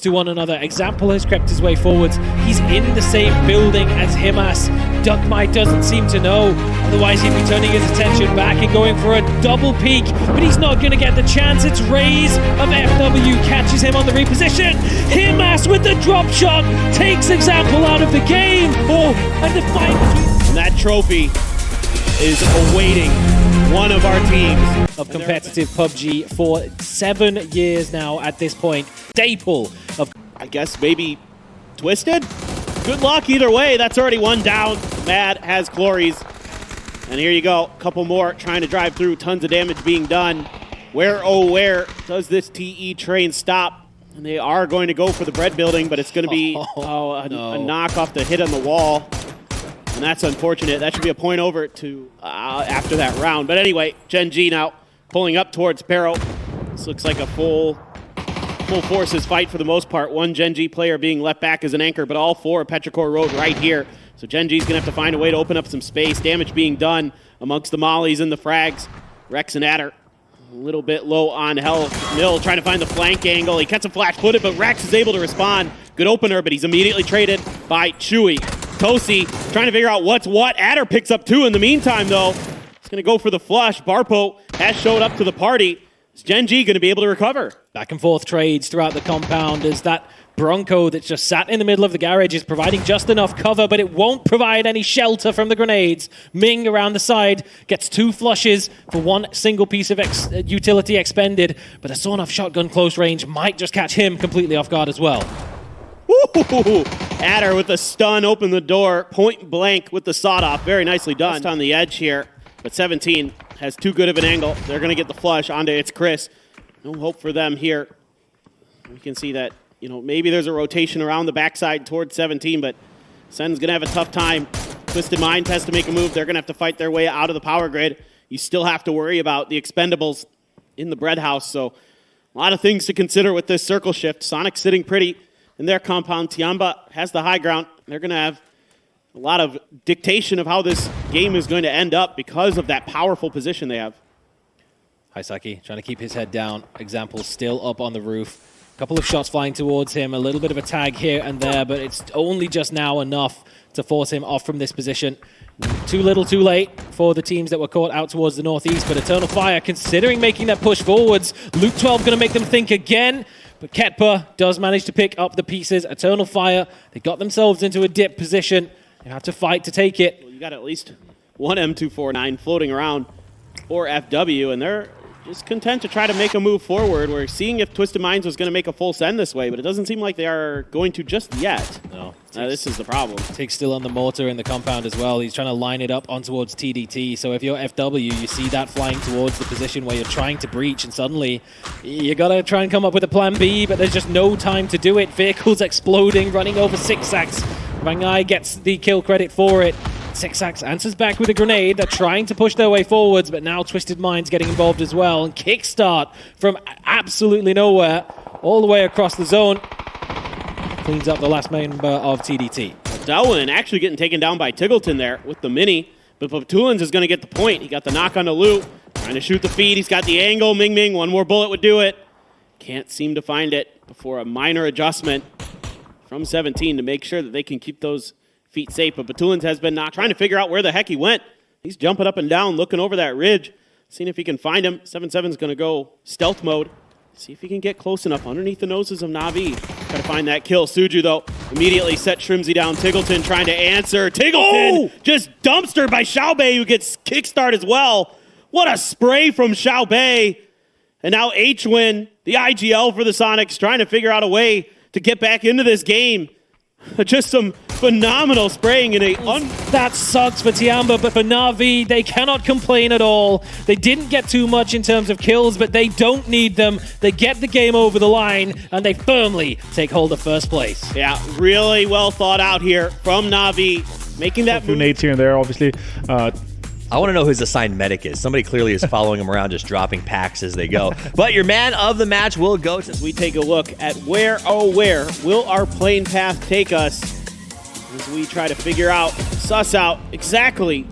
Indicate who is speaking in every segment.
Speaker 1: to one another. Example has crept his way forwards. He's in the same building as Himass. Duckmite doesn't seem to know. Otherwise, he'd be turning his attention back and going for a double peek. But he's not going to get the chance. It's Raze of FW catches him on the reposition. Himass with the drop shot takes Example out of the game. Oh, and the fight.
Speaker 2: And that trophy is awaiting one of our teams.
Speaker 1: Of competitive PUBG for 7 years now at this point. Staple of...
Speaker 2: I guess maybe Twisted? Good luck either way. That's already one down. Mad has Glories. And here you go. A couple more trying to drive through. Tons of damage being done. Where, oh where, does this TE train stop? And they are going to go for the bread building, but it's going to be a knock off the hit on the wall. And that's unfortunate. That should be a point over to after that round. But anyway, Gen G now pulling up towards Pero. This looks like a full forces fight for the most part. One Gen G player being left back as an anchor, but all four Petrichor Road right here. So Gen G's going to have to find a way to open up some space. Damage being done amongst the mollies and the frags. Rex and Adder a little bit low on health. Mill trying to find the flank angle. He gets a flash-footed, but Rex is able to respond. Good opener, but he's immediately traded by Chewy. Tosi trying to figure out what's what. Adder picks up two in the meantime, though. He's going to go for the flush. Barpo has showed up to the party. Is Gen G going to be able to recover?
Speaker 1: Back and forth trades throughout the compound as that Bronco that's just sat in the middle of the garage is providing just enough cover, but it won't provide any shelter from the grenades. Ming around the side gets two flushes for one single piece of utility expended, but a sawn-off shotgun close range might just catch him completely off guard as well.
Speaker 2: Ooh, Adder with a stun, open the door, point blank with the sawed-off. Very nicely done. Just on the edge here, but 17 has too good of an angle. They're going to get the flush onto It's Chris. No hope for them here. We can see that, you know, maybe there's a rotation around the backside towards 17, but Sen's going to have a tough time. Twisted Minds has to make a move. They're going to have to fight their way out of the power grid. You still have to worry about the expendables in the bread house, so a lot of things to consider with this circle shift. Sonic's sitting pretty in their compound. Tiamba has the high ground. They're going to have a lot of dictation of how this game is going to end up because of that powerful position they have.
Speaker 1: Haisaki trying to keep his head down. Example still up on the roof. A couple of shots flying towards him. A little bit of a tag here and there, but it's only just now enough to force him off from this position. Too little, too late for the teams that were caught out towards the northeast, but Eternal Fire considering making that push forwards. Luke 12 going to make them think again. But Ketpa does manage to pick up the pieces. Eternal Fire, they got themselves into a dip position. They have to fight to take it.
Speaker 2: Well, you got at least one M249 floating around for FW, and they're just content to try to make a move forward. We're seeing if Twisted Minds was going to make a full send this way, but it doesn't seem like they are going to just yet.
Speaker 1: No.
Speaker 2: This is the problem.
Speaker 1: Tig's still on the mortar in the compound as well. He's trying to line it up on towards TDT. So if you're FW, you see that flying towards the position where you're trying to breach, and suddenly you got to try and come up with a plan B, but there's just no time to do it. Vehicles exploding, running over Sixax. Rangai gets the kill credit for it. Sixax answers back with a grenade. They're trying to push their way forwards, but now Twisted Minds getting involved as well. And kickstart from absolutely nowhere all the way across the zone. Cleans up the last member of TDT.
Speaker 2: Delwyn actually getting taken down by Tiggleton there with the mini, but Patulins is going to get the point. He got the knock on the loot, trying to shoot the feed. He's got the angle. Ming Ming, one more bullet would do it. Can't seem to find it before a minor adjustment from 17 to make sure that they can keep those feet safe, but Batulins has been knocked, trying to figure out where the heck he went. He's jumping up and down, looking over that ridge, seeing if he can find him. 7-7's going to go stealth mode, see if he can get close enough underneath the noses of Na'Vi. Try to find that kill. Suju, though, immediately set Shrimsy down. Tiggleton trying to answer. Tiggleton just dumpstered by Xiaobei, who gets kickstart as well. What a spray from Xiaobei. And now H-Win, the IGL for the Sonics, trying to figure out a way to get back into this game. Just some phenomenal spraying in a...
Speaker 1: That sucks for Tiamba, but for Na'Vi, they cannot complain at all. They didn't get too much in terms of kills, but they don't need them. They get the game over the line, and they firmly take hold of first place.
Speaker 2: Yeah, really well thought out here from Na'Vi, making that move.
Speaker 3: Nades here and there, obviously.
Speaker 4: I want to know who his assigned medic is. Somebody clearly is following him around, just dropping packs as they go. But your man of the match will go to...
Speaker 2: We take a look at where, oh where, will our plane path take us as we try to figure out, suss out exactly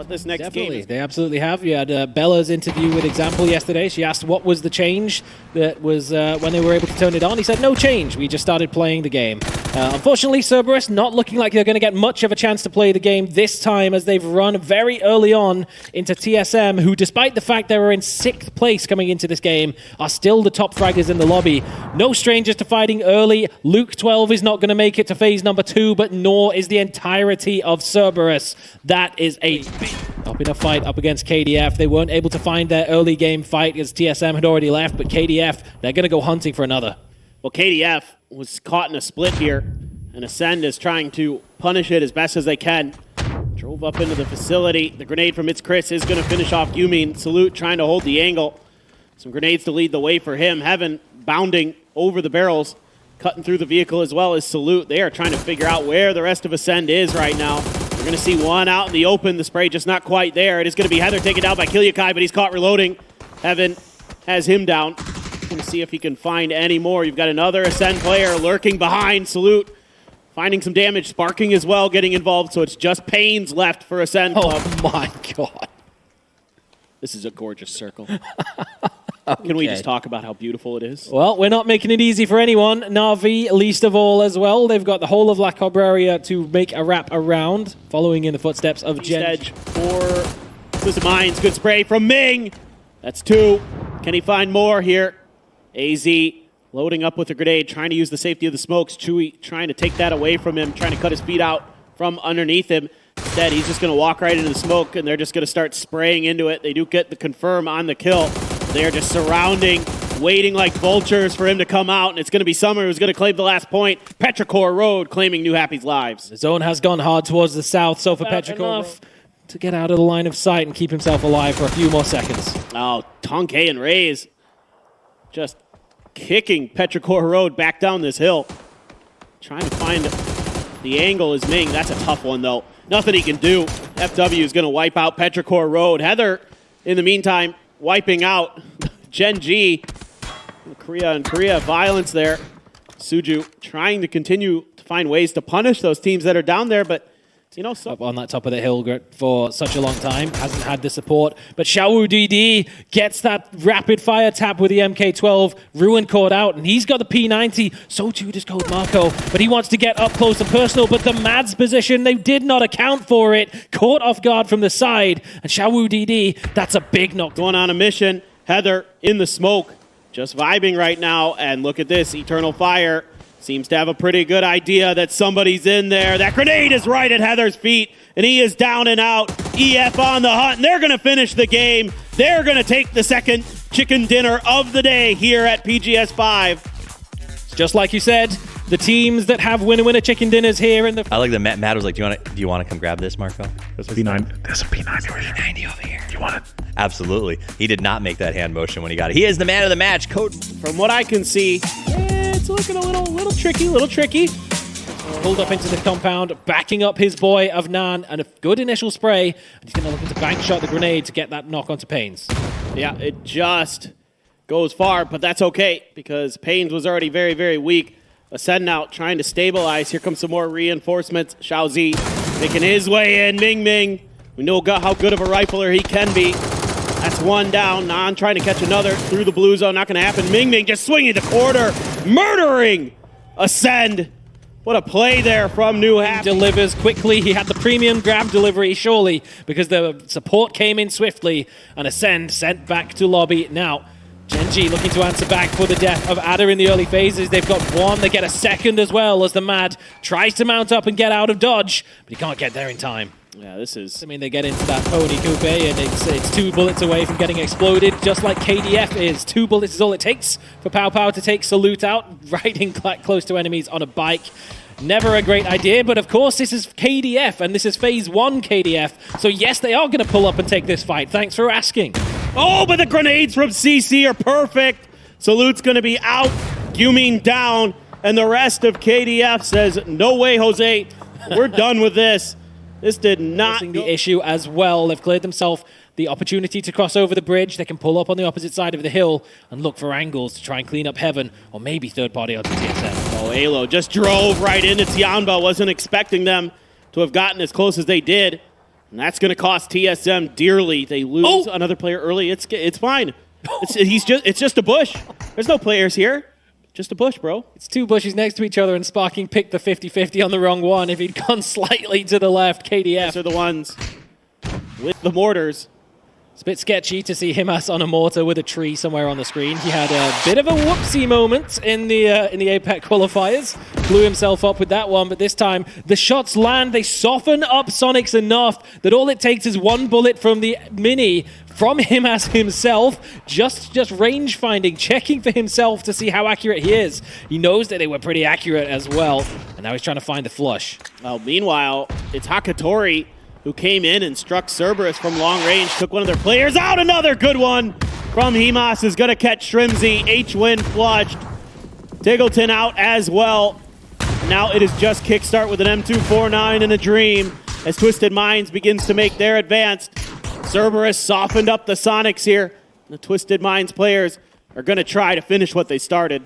Speaker 2: what this next
Speaker 1: Definitely,
Speaker 2: game is.
Speaker 1: they absolutely have. You had Bella's interview with Example yesterday. She asked what was the change that was when they were able to turn it on. He said, no change. We just started playing the game. Unfortunately, Cerberus not looking like they're going to get much of a chance to play the game this time, as they've run very early on into TSM, who, despite the fact they were in 6th place coming into this game, are still the top fraggers in the lobby. No strangers to fighting early. Luke 12 is not going to make it to phase number 2, but nor is the entirety of Cerberus. That is a up in a fight up against KDF. They weren't able to find their early game fight as TSM had already left, but KDF, they're going to go hunting for another.
Speaker 2: Well, KDF was caught in a split here, and Ascend is trying to punish it as best as they can. Drove up into the facility. The grenade from It's Chris is going to finish off Yumin. Salute trying to hold the angle. Some grenades to lead the way for him. Heaven bounding over the barrels, cutting through the vehicle as well as Salute. They are trying to figure out where the rest of Ascend is right now. We're going to see one out in the open. The spray just not quite there. It is going to be Heather taken down by Kilyakai, but he's caught reloading. Heaven has him down. Going to see if he can find any more. You've got another Ascend player lurking behind. Salute finding some damage. Sparking as well getting involved, so it's just Pains left for Ascend Club.
Speaker 1: Oh my god.
Speaker 2: This is a gorgeous circle. Can we just talk about how beautiful it is?
Speaker 1: Well, we're not making it easy for anyone. Na'Vi, least of all, as well. They've got the whole of La Cabrera to make a wrap around, following in the footsteps of
Speaker 2: East
Speaker 1: Gen.
Speaker 2: edge for Twisted Minds. Good spray from Ming. That's 2. Can he find more here? AZ loading up with a grenade, trying to use the safety of the smokes. Chewy trying to take that away from him, trying to cut his feet out from underneath him. Instead, he's just going to walk right into the smoke, and they're just going to start spraying into it. They do get the confirm on the kill. They're just surrounding, waiting like vultures for him to come out, and it's going to be Summer who's going to claim the last point. Petrichor Road claiming New Happy's lives.
Speaker 1: The zone has gone hard towards the south, so for Petrichor to get out of the line of sight and keep himself alive for a few more seconds.
Speaker 2: Oh, Tonke and Rays just kicking Petrichor Road back down this hill. Trying to find the angle is Ming. That's a tough one, though. Nothing he can do. FW is going to wipe out Petrichor Road. Heather, in the meantime, wiping out Gen G. Korea violence there. Suju trying to continue to find ways to punish those teams that are down there, but you know,
Speaker 1: up on that top of the hill for such a long time, hasn't had the support. But Xiaowu DD gets that rapid fire tap with the MK12. Ruin caught out, and he's got the P90. So too does Code Marco, but he wants to get up close and personal. But the Mads position, they did not account for it. Caught off guard from the side, and Xiaowu DD, that's a big knock.
Speaker 2: Going on a mission. Heather in the smoke, just vibing right now. And look at this, Eternal Fire. Seems to have a pretty good idea that somebody's in there. That grenade is right at Heather's feet, and he is down and out. EF on the hunt, and they're going to finish the game. They're going to take the second chicken dinner of the day here at PGS5.
Speaker 1: Just like you said, the teams that have winner chicken dinners here in the...
Speaker 4: I like that Matt was like, do you want to come grab this, Marco?
Speaker 3: There's a P9. There's a P90 over here.
Speaker 4: P90 over here.
Speaker 3: Do you want it?
Speaker 4: Absolutely. He did not make that hand motion when he got it. He is the man of the match. Code.
Speaker 2: From what I can see, it's looking a little tricky.
Speaker 1: Pulled up into the compound, backing up his boy of Nan, and a good initial spray. And he's going to look to bank shot the grenade to get that knock onto Pains.
Speaker 2: Yeah, it just goes far, but that's okay because Pains was already very, very weak. Ascend out, trying to stabilize. Here comes some more reinforcements. Xiaozi making his way in. Ming. We know how good of a rifler he can be. That's one down. Nan trying to catch another through the blue zone. Not going to happen. Ming just swinging the quarter, murdering Ascend. What a play there from New Happy.
Speaker 1: Delivers quickly. He had the premium grab delivery, surely, because the support came in swiftly, and Ascend sent back to lobby. Now, Gen G looking to answer back for the death of Adder in the early phases. They've got one. They get a second as well as the Mad tries to mount up and get out of dodge, but he can't get there in time.
Speaker 2: Yeah, this is...
Speaker 1: I mean, they get into that pony coupe, and it's 2 bullets away from getting exploded, just like KDF is. 2 bullets is all it takes for Pow Pow to take Salute out, riding close to enemies on a bike. Never a great idea, but of course this is KDF, and this is Phase 1 KDF, so yes, they are going to pull up and take this fight. Thanks for asking.
Speaker 2: Oh, but the grenades from CC are perfect. Salute's going to be out, Yumin down, and the rest of KDF says, no way, Jose, we're done with this. This did not
Speaker 1: go. The issue as well. They've cleared themselves the opportunity to cross over the bridge. They can pull up on the opposite side of the hill and look for angles to try and clean up Heaven, or maybe third party onto TSM.
Speaker 2: Oh, Alo just drove right into Tianba. Wasn't expecting them to have gotten as close as they did. And that's going to cost TSM dearly. They lose another player early. It's fine. It's just a bush. There's no players here. Just a bush, bro.
Speaker 1: It's two bushes next to each other, and Sparking picked the 50-50 on the wrong one. If he'd gone slightly to the left, KDF.
Speaker 2: These are the ones with the mortars.
Speaker 1: It's a bit sketchy to see Himass on a mortar with a tree somewhere on the screen. He had a bit of a whoopsie moment in the APEC qualifiers. Blew himself up with that one, but this time the shots land. They soften up Sonics enough that all it takes is one bullet from the Mini from Himass himself. Just range finding, checking for himself to see how accurate he is. He knows that they were pretty accurate as well, and now he's trying to find the flush.
Speaker 2: Well, meanwhile, it's Hakatori who came in and struck Cerberus from long range, took one of their players out. Another good one from Himass is going to catch Shrimzy. H-Win flushed. Diggleton out as well. Now it is just Kickstart with an M249 and a dream as Twisted Minds begins to make their advance. Cerberus softened up the Sonics here. The Twisted Minds players are going to try to finish what they started.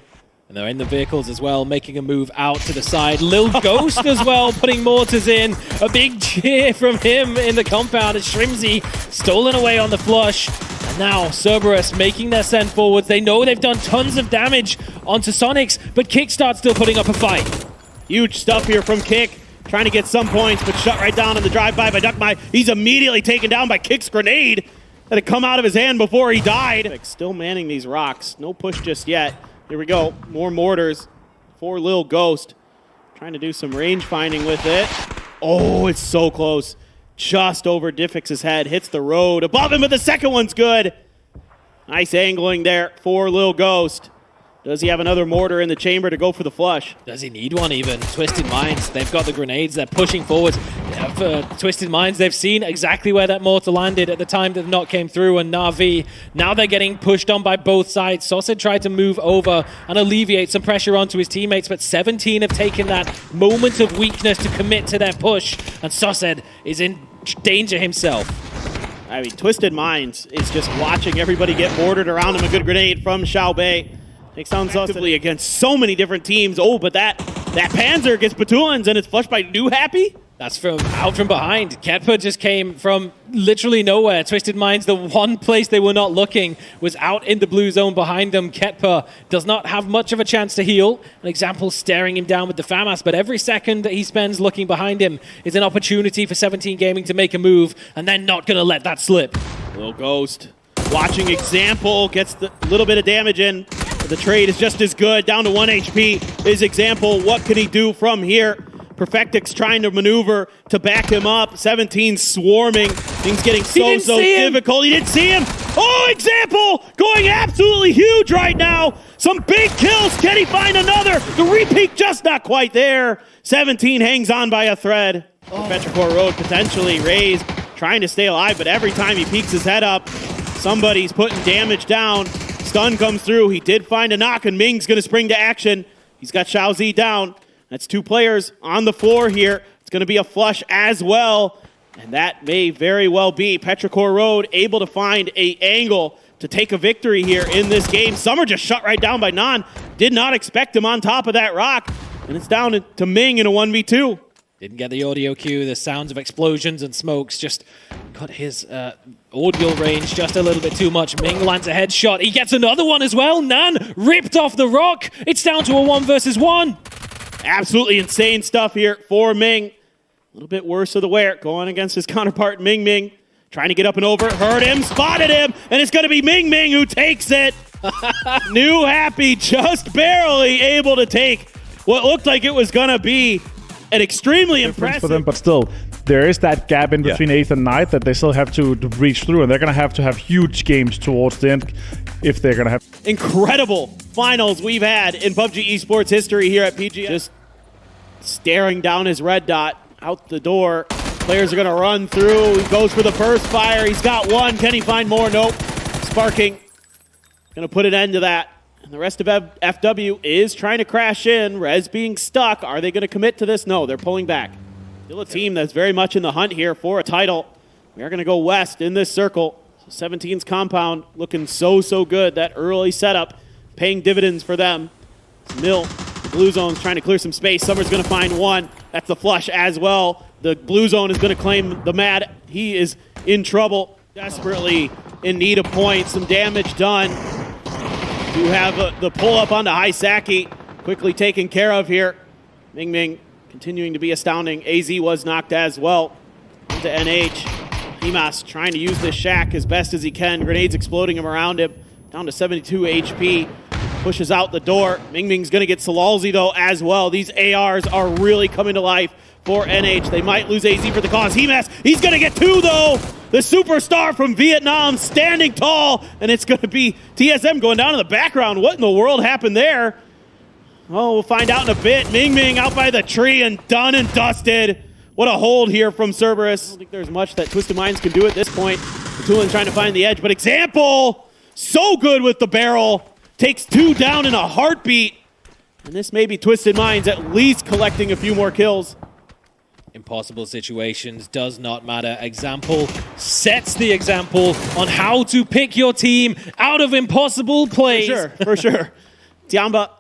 Speaker 1: And they're in the vehicles as well, making a move out to the side. Lil Ghost as well, putting mortars in. A big cheer from him in the compound as Shrimzy stolen away on the flush. And now Cerberus making their send forwards. They know they've done tons of damage onto Sonics, but Kickstart's still putting up a fight.
Speaker 2: Huge stuff here from Kick. Trying to get some points, but shut right down on the drive-by by Duckmai. He's immediately taken down by Kick's grenade that had come out of his hand before he died. Still manning these rocks. No push just yet. Here we go. More mortars for Lil Ghost. Trying to do some range finding with it. Oh, it's so close. Just over Diffix's head. Hits the road. Above him, but the second one's good. Nice angling there for Lil Ghost. Does he have another mortar in the chamber to go for the flush?
Speaker 1: Does he need one even? Twisted Minds, they've got the grenades, they're pushing forwards. For Twisted Minds, they've seen exactly where that mortar landed at the time that the knock came through, and Na'Vi, now they're getting pushed on by both sides. Sauced tried to move over and alleviate some pressure onto his teammates, but 17 have taken that moment of weakness to commit to their push, and Sauced is in danger himself.
Speaker 2: I mean, Twisted Minds is just watching everybody get mortared around him. A good grenade from Xiaobei. Takes down effectively against so many different teams. Oh, but that Panzer gets Batulans and it's flushed by New Happy.
Speaker 1: That's from out from behind. Ketpa just came from literally nowhere. Twisted Minds, the one place they were not looking was out in the blue zone behind them. Ketpa does not have much of a chance to heal. An example staring him down with the FAMAS, but every second that he spends looking behind him is an opportunity for 17 Gaming to make a move, and they're not going to let that slip.
Speaker 2: Lil Ghost watching Example, gets the little bit of damage in. The trade is just as good, down to 1 HP. Is Example, what can he do from here? Perfectix trying to maneuver to back him up. 17 swarming. Things getting so difficult. He didn't see him. Oh, Example going absolutely huge right now. Some big kills. Can he find another? The repeat just not quite there. 17 hangs on by a thread. Petrichor Road potentially raised, trying to stay alive, but every time he peeks his head up, somebody's putting damage down. Stun comes through. He did find a knock, and Ming's going to spring to action. He's got Xiaozi down. That's two players on the floor here. It's going to be a flush as well, and that may very well be Petrichor Road able to find an angle to take a victory here in this game. Summer just shut right down by Nan. Did not expect him on top of that rock, and it's down to Ming in a 1v2.
Speaker 1: Didn't get the audio cue. The sounds of explosions and smokes just cut his audio range just a little bit too much. Ming lands a headshot. He gets another one as well. Nan ripped off the rock. It's down to a 1 versus 1.
Speaker 2: Absolutely insane stuff here for Ming. A little bit worse of the wear going against his counterpart Ming. Trying to get up and over. Heard him, spotted him, and it's going to be Ming who takes it. New Happy just barely able to take what looked like it was going to be an extremely impressive
Speaker 3: for them, but still, there is that gap in between 8th and 9th that they still have to reach through, and they're going to have huge games towards the end if they're going to have
Speaker 2: incredible finals we've had in PUBG Esports history here at PGS. Just staring down his red dot out the door. Players are going to run through. He goes for the burst fire. He's got one. Can he find more? Nope. Sparking. Going to put an end to that. And the rest of FW is trying to crash in. Rez being stuck. Are they going to commit to this? No, they're pulling back. Still a team that's very much in the hunt here for a title. We are going to go west in this circle. So 17's compound looking so good. That early setup paying dividends for them. Mill, the blue zone's trying to clear some space. Summer's going to find one. That's the flush as well. The blue zone is going to claim the Mad he is in trouble, desperately in need of points. Some damage done. Do have the pull-up onto Hisaki, quickly taken care of here. Ming continuing to be astounding. AZ was knocked as well into NH. Himass trying to use this shack as best as he can. Grenades exploding him around him. Down to 72 HP. Pushes out the door. Ming's going to get Salalzi, though, as well. These ARs are really coming to life for NH. They might lose AZ for the cause. Himass, he's going to get 2, though. The superstar from Vietnam standing tall. And it's going to be TSM going down in the background. What in the world happened there? Oh, we'll find out in a bit. Ming out by the tree and done and dusted. What a hold here from Cerberus. I don't think there's much that Twisted Minds can do at this point. Tulin trying to find the edge, but Example, so good with the barrel. Takes 2 down in a heartbeat. And this may be Twisted Minds at least collecting a few more kills.
Speaker 1: Impossible situations, does not matter. Example sets the example on how to pick your team out of impossible plays.
Speaker 2: For sure. Tiamba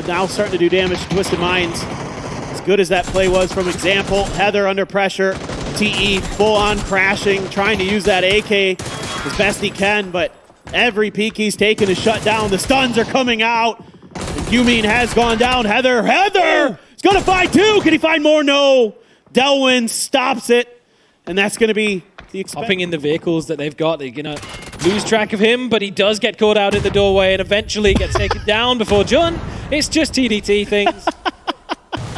Speaker 2: now starting to do damage to Twisted Minds. As good as that play was from Example, Heather under pressure. TE full on crashing, trying to use that AK as best he can, but every peek he's taken is shut down. The stuns are coming out. And Yumin has gone down. Heather! He's gonna find 2! Can he find more? No. Delwyn stops it. And that's gonna be the
Speaker 1: Hopping in the vehicles that they've got. They're gonna lose track of him, but he does get caught out in the doorway and eventually gets taken down before Jun. It's just TDT things.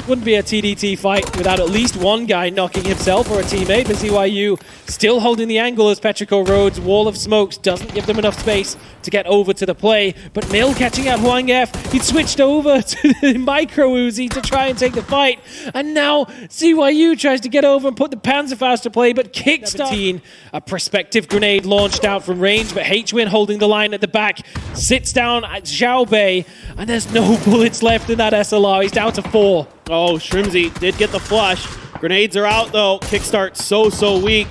Speaker 1: Wouldn't be a TDT fight without at least one guy knocking himself or a teammate, but ZYU still holding the angle as Petrichor Road's wall of smokes doesn't give them enough space to get over to the play. But Mill catching out Huang F, he'd switched over to the Micro Uzi to try and take the fight, and now ZYU tries to get over and put the Panzerfaust to play, but Kickstart. A prospective grenade launched out from range, but HWin holding the line at the back, sits down at Xiao Bei, and there's no bullets left in that SLR. He's down to 4.
Speaker 2: Oh, Shrimzy did get the flush. Grenades are out, though. Kickstart so weak.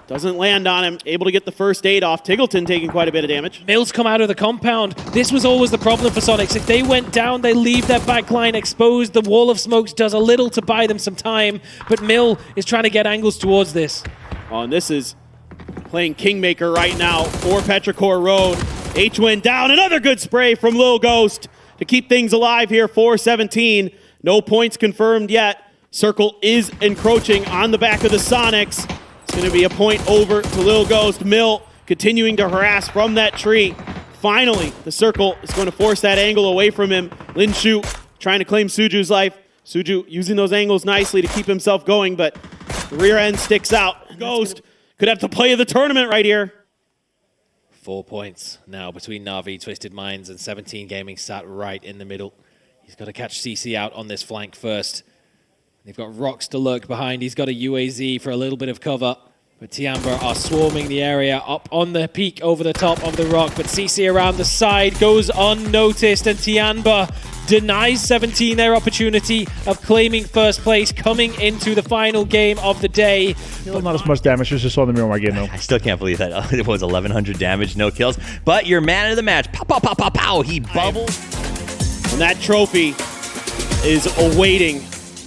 Speaker 2: Doesn't land on him. Able to get the first aid off. Tiggleton taking quite a bit of damage.
Speaker 1: Mills come out of the compound. This was always the problem for Sonics. If they went down, they leave their backline exposed. The wall of smokes does a little to buy them some time, but Mill is trying to get angles towards this.
Speaker 2: Oh, and this is playing Kingmaker right now for Petrichor Road. HWin down. Another good spray from Lil Ghost to keep things alive here for 17. No points confirmed yet. Circle is encroaching on the back of the Sonics. It's going to be a point over to Lil Ghost. Mill continuing to harass from that tree. Finally, the Circle is going to force that angle away from him. Lin Shu trying to claim Suju's life. Suju using those angles nicely to keep himself going, but the rear end sticks out. Ghost could have the play of the tournament right here.
Speaker 1: 4 points now between Na'Vi, Twisted Minds, and 17 Gaming sat right in the middle. He's got to catch CC out on this flank first. They've got Rocks to lurk behind. He's got a UAZ for a little bit of cover. But Tiamba are swarming the area up on the peak over the top of the rock. But CC around the side goes unnoticed. And Tiamba denies 17 their opportunity of claiming first place coming into the final game of the day.
Speaker 3: Still not as much damage as you saw in the Miramar game, though.
Speaker 4: I still can't believe that it was 1,100 damage, no kills. But your man of the match, pow, pow, pow, pow, pow, he bubbled.
Speaker 2: And that trophy is awaiting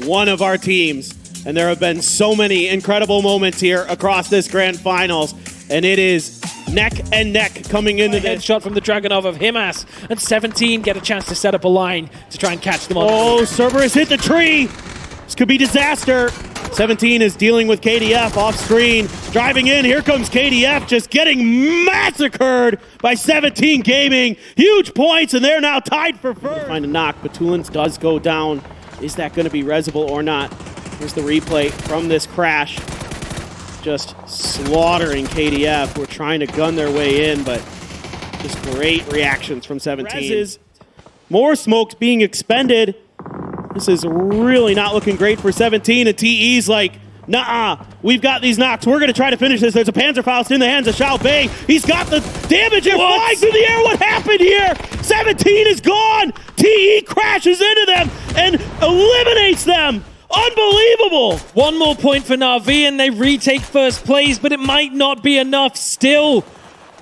Speaker 2: one of our teams. And there have been so many incredible moments here across this grand finals. And it is neck and neck coming into this.
Speaker 1: Headshot from the Dragonov of Himass. And 17 get a chance to set up a line to try and catch them on.
Speaker 2: Oh, Cerberus hit the tree. This could be disaster. 17 is dealing with KDF off screen. Driving in, here comes KDF just getting massacred by 17 Gaming. Huge points, and they're now tied for first. Find a knock, but Tulins does go down. Is that going to be Resible or not? Here's the replay from this crash. Just slaughtering KDF. We're trying to gun their way in, but just great reactions from 17. More smokes being expended. This is really not looking great for 17, and TE's like, nah, we've got these knocks. We're going to try to finish this. There's a Panzerfaust in the hands of Xiao Bei. He's got the damage and flying through the air. What happened here? 17 is gone. TE crashes into them and eliminates them. Unbelievable.
Speaker 1: One more point for Na'Vi and they retake first place, but it might not be enough still.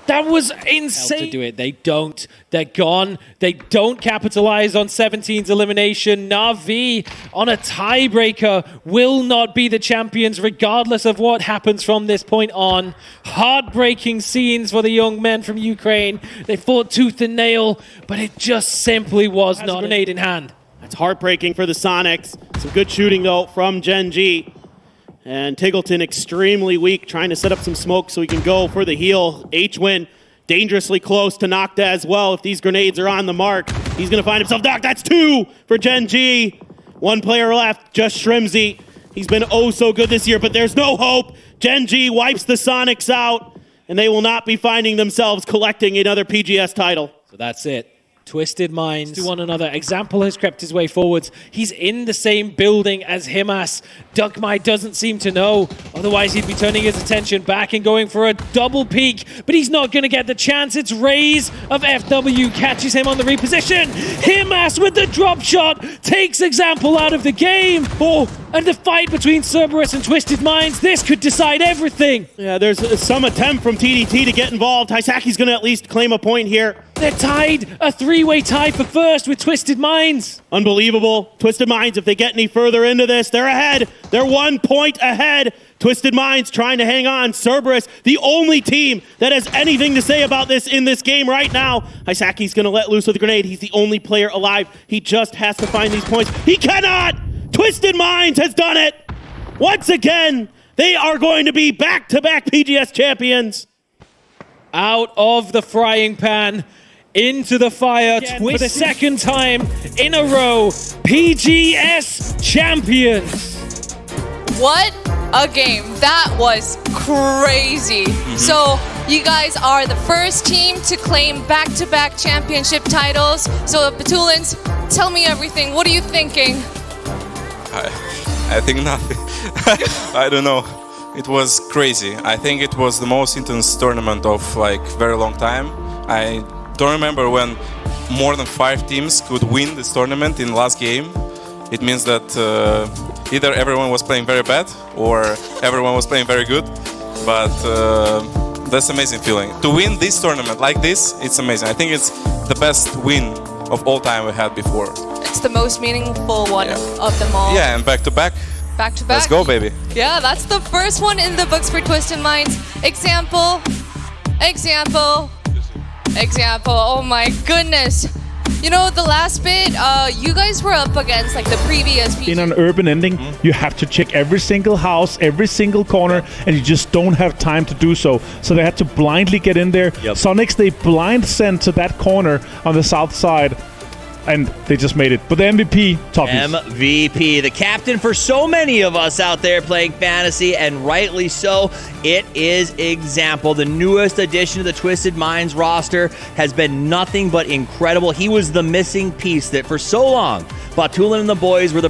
Speaker 1: That was insane. To do it. They don't. They're gone. They don't capitalize on 17's elimination. Na'Vi on a tiebreaker will not be the champions regardless of what happens from this point on. Heartbreaking scenes for the young men from Ukraine. They fought tooth and nail, but it just simply was not a grenade in hand.
Speaker 2: That's heartbreaking for the Sonics. Some good shooting, though, from Gen G. And Tiggleton extremely weak, trying to set up some smoke so he can go for the heal. H-Win dangerously close to Nocta as well. If these grenades are on the mark, he's going to find himself knocked. That's 2 for Gen G. 1 player left, just Shrimzy. He's been oh so good this year, but there's no hope. Gen G wipes the Sonics out, and they will not be finding themselves collecting another PGS title.
Speaker 1: So that's it. Twisted Minds to one another. Example has crept his way forwards. He's in the same building as Himass. Duckmai doesn't seem to know. Otherwise, he'd be turning his attention back and going for a double peek. But he's not going to get the chance. It's Raze of FW catches him on the reposition. Himass with the drop shot takes Example out of the game. Oh, and the fight between Cerberus and Twisted Minds. This could decide everything.
Speaker 2: Yeah, there's some attempt from TDT to get involved. Hisaki's going to at least claim a point here.
Speaker 1: They're tied. A 3-way tie for first with Twisted Minds.
Speaker 2: Unbelievable. Twisted Minds, if they get any further into this, they're ahead. They're 1 point ahead. Twisted Minds trying to hang on. Cerberus, the only team that has anything to say about this in this game right now. Hisaki's going to let loose with a grenade. He's the only player alive. He just has to find these points. He cannot! Twisted Minds has done it! Once again, they are going to be back-to-back PGS champions.
Speaker 1: Out of the frying pan, into the fire for the second time in a row. PGS champions.
Speaker 5: What a game. That was crazy. So you guys are the first team to claim back-to-back championship titles. So Batulans, tell me everything. What are you thinking?
Speaker 6: I think nothing. I don't know. It was crazy. I think it was the most intense tournament of like very long time. I don't remember when more than 5 teams could win this tournament in last game. It means that either everyone was playing very bad or everyone was playing very good. But that's an amazing feeling. To win this tournament like this, it's amazing. I think it's the best win of all time we had before.
Speaker 5: It's the most meaningful one of them all.
Speaker 6: Yeah, and back to back.
Speaker 5: Back to back.
Speaker 6: Let's go, baby.
Speaker 5: Yeah, that's the first one in the books for Twisted Minds. Example. Oh my goodness. You know, the last bit, you guys were up against like the previous PG.
Speaker 3: In an urban ending, you have to check every single house, every single corner, and you just don't have time to do so. So they had to blindly get in there. Sonics, they blind sent to that corner on the south side, and they just made it. But the MVP, Toughies.
Speaker 4: MVP, the captain for so many of us out there playing fantasy, and rightly so. It is Example. The newest addition to the Twisted Minds roster has been nothing but incredible. He was the missing piece that for so long, Batulin and the boys were the